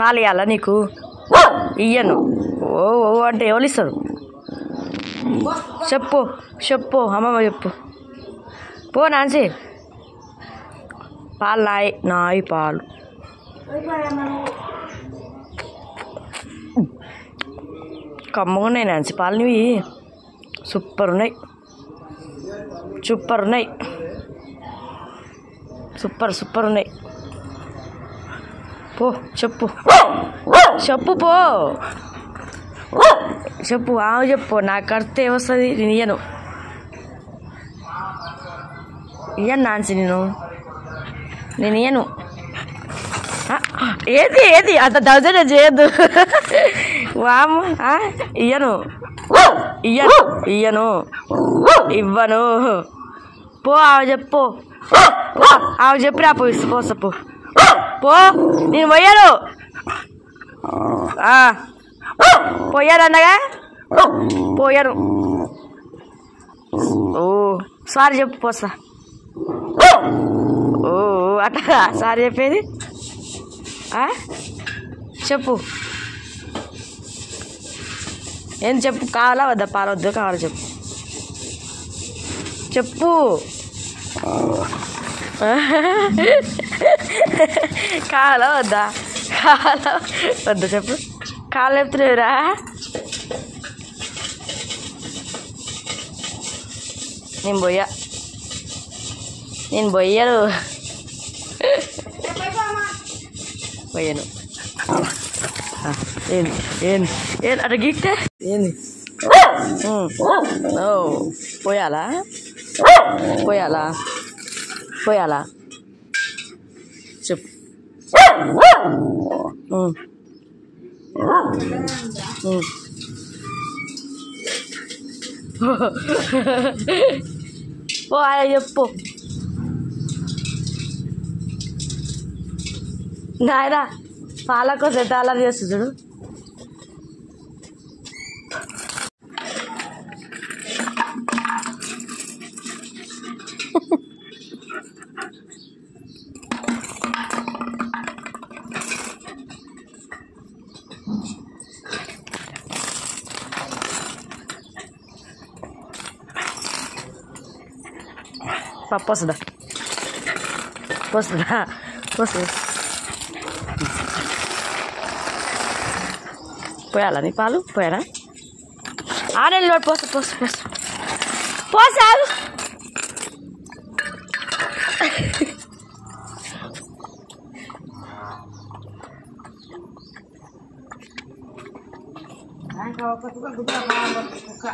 పాలు ఇవ్వాలా నీకు? ఇయ్యను. ఓ ఓ అంటే ఎవరు ఇస్తారు? చెప్పు చెప్పు అమ్మమ్మ చెప్పు. పో నాన్సి. పాలు నాయి పాలు. కమ్మగా ఉన్నాయి నాన్సి పాలు నీవి. సూపర్ ఉన్నాయి, సూపర్ ఉన్నాయి, సూపర్ సూపర్ ఉన్నాయి. పో చెప్పు చెప్పు పో చెప్పు. చెప్పు. నాకు కడితే వస్తుంది. నేను ఇయ్యను నాన్సి. నేను ఇయ్యను. ఏది ఏది అంత దౌర్జన్య చేయొద్దు. వామ్ ఇయ్యను ఇయ్యను ఇయ్యను ఇవ్వను. పో చెప్పు. చెప్పి రా. పోసప్పు పో. నేను పోయాను. పోయాను అన్నగా. పోయాను. ఓ సారీ చెప్పు. పోస్తా. ఓ అట్లా సారీ చెప్పేది. చెప్పు. ఏం చెప్పు. కావాలా వద్దా? పాలు వద్దు కావాలా చెప్పు. చెప్పు. కావాలా వద్దా? కావాలా వద్దా చెప్పు. కాలు చెప్తున్నావురా. నేను పోయాను. పోయాను. ఏంది ఏంది ఏంది అట్లా గీక్తే ఏంది? పోయాలా? పోయాలా? పోయాలా? చెప్పు. పో చెప్పు. నాయనా పాలకు సెట్ అలా చేస్తు చూడు. పప్పు వస్తుందా? వస్తుందా? వస్తుంది. పోయాలా నీ పాలు? పోయారా? ఆడేళ్ళు లోటు. పోసాలు. కుక్క